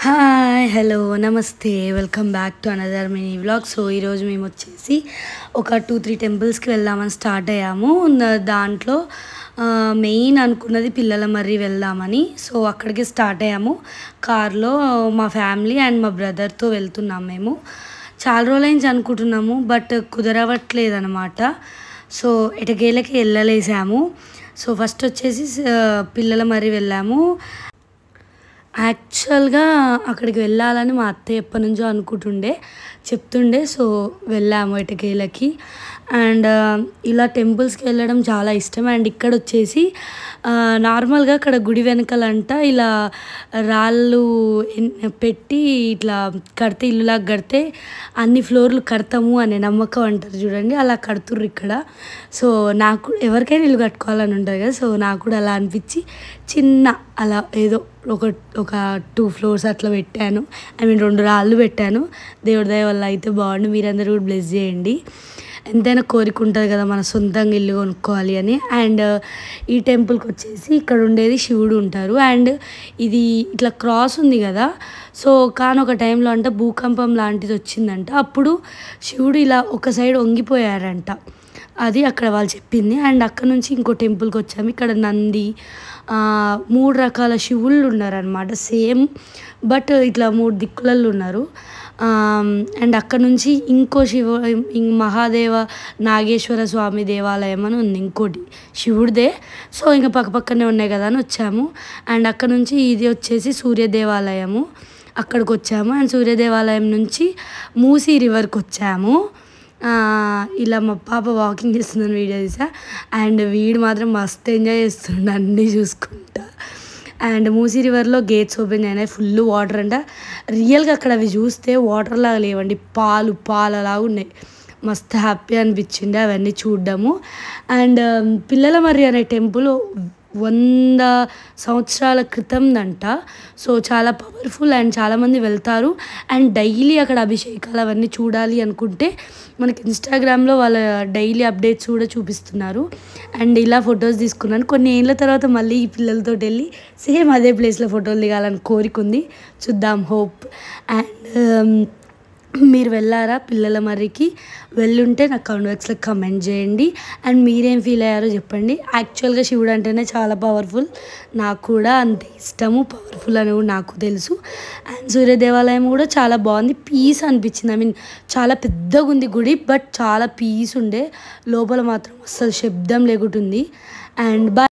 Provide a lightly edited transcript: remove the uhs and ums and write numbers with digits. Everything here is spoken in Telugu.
హాయ్ హలో నమస్తే welcome back to another mini vlog. So ఈరోజు మేము వచ్చేసి ఒక 2-3 టెంపుల్స్కి వెళ్దామని స్టార్ట్ అయ్యాము. దాంట్లో మెయిన్ అనుకున్నది పిల్లల మర్రి వెళ్దామని. సో అక్కడికి స్టార్ట్ అయ్యాము కార్లో. మా ఫ్యామిలీ అండ్ మా బ్రదర్తో వెళ్తున్నాం. మేము చాలా రోజులైంది అనుకుంటున్నాము, బట్ కుదరవట్లేదు అనమాట. సో ఎటకేలకి వెళ్ళలేసాము. సో ఫస్ట్ వచ్చేసి పిల్లల మర్రి వెళ్ళాము. యాక్చువల్గా అక్కడికి వెళ్ళాలని మా అత్తయ్య ఎప్పటి నుంచో చెప్తుండే. సో వెళ్ళాము ఎటకేలకి. అండ్ ఇలా టెంపుల్స్కి వెళ్ళడం చాలా ఇష్టం. అండ్ ఇక్కడ వచ్చేసి నార్మల్గా అక్కడ గుడి వెనకాలంట ఇలా రాళ్ళు పెట్టి ఇట్లా కడితే, ఇల్లులాగా కడితే అన్ని ఫ్లోర్లు కడతాము అనే నమ్మకం అంటారు చూడండి, అలా కడుతుర్రు ఇక్కడ. సో నాకు ఎవరికైనా ఇల్లు కట్టుకోవాలని ఉంటుంది కదా. సో నాకు కూడా అలా అనిపించి చిన్న అలా ఏదో ఒక 2 ఫ్లోర్స్ అట్లా పెట్టాను. 2 రాళ్ళు పెట్టాను. దేవుడి దయ వల్ల అయితే బాగుండు. మీరందరూ కూడా బ్లెస్ చేయండి. ఎంతైనా కోరిక ఉంటుంది కదా మన సొంతంగా ఇల్లు కొనుక్కోవాలి అని. అండ్ ఈ టెంపుల్కి వచ్చేసి ఇక్కడ ఉండేది శివుడు ఉంటారు. అండ్ ఇది ఇట్లా క్రాస్ ఉంది కదా. సో కానీ ఒక టైంలో అంటే భూకంపం లాంటిది వచ్చిందంట. అప్పుడు శివుడు ఇలా ఒక సైడ్ వంగిపోయారంట. అది అక్కడ వాళ్ళు చెప్పింది. అండ్ అక్కడ నుంచి ఇంకో టెంపుల్కి వచ్చాము. ఇక్కడ నంది 3 రకాల శివుళ్ళు ఉన్నారనమాట. సేమ్ బట్ ఇట్లా 3 దిక్కులలో ఉన్నారు. అండ్ అక్కడ నుంచి ఇంకో మహాదేవ నాగేశ్వర స్వామి దేవాలయం అని ఉంది, ఇంకోటి శివుడిదే. సో ఇంకా పక్కనే ఉన్నాయి కదా అని వచ్చాము. అండ్ అక్కడ నుంచి ఇది వచ్చేసి సూర్య దేవాలయము, అక్కడికి వచ్చాము. అండ్ సూర్య దేవాలయం నుంచి మూసీ రివర్కి వచ్చాము. ఇలా మా పాప వాకింగ్ చేస్తుందని వీడియో తీసా. అండ్ వీడు మాత్రం మస్తు ఎంజాయ్ చేస్తుండే అన్నీ చూసుకుంటా. అండ్ మూసీ రివర్లో గేట్స్ ఓపెన్ అయినాయి. ఫుల్ వాటర్ అంట. రియల్గా అక్కడ అవి చూస్తే వాటర్ లాగా లేవండి, పాలలాగా ఉన్నాయి. మస్తు హ్యాపీ అనిపించింది అవన్నీ చూడ్డము. అండ్ పిల్లల మర్రి అనే టెంపుల్ 100 సంవత్సరాల క్రితందంట. సో చాలా పవర్ఫుల్ అండ్ చాలామంది వెళ్తారు. అండ్ డైలీ అక్కడ అభిషేకాలు అవన్నీ చూడాలి అనుకుంటే మనకి ఇన్స్టాగ్రామ్లో వాళ్ళ డైలీ అప్డేట్స్ కూడా చూపిస్తున్నారు. అండ్ ఇలా ఫొటోస్ తీసుకున్నాను. కొన్ని ఏళ్ళ తర్వాత మళ్ళీ ఈ పిల్లలతో వెళ్ళి సేమ్ అదే ప్లేస్లో ఫోటోలు దిగాలని కోరికుంది. చూద్దాం, హోప్. అండ్ మీరు వెళ్ళారా పిల్లల మర్రికి? వెళ్ళుంటే నాకు కామెంట్ బాక్స్లో కమెంట్ చేయండి. అండ్ మీరేం ఫీల్ అయ్యారో చెప్పండి. యాక్చువల్గా శివుడు అంటేనే చాలా పవర్ఫుల్, నాకు కూడా అంత ఇష్టము. పవర్ఫుల్ అని కూడా నాకు తెలుసు. అండ్ సూర్య దేవాలయం కూడా చాలా బాగుంది. పీస్ అనిపించింది. చాలా పెద్దగా ఉంది గుడి, బట్ చాలా పీస్ ఉండే. లోపల మాత్రం అస్సలు శబ్దం లేకుంటుంది. అండ్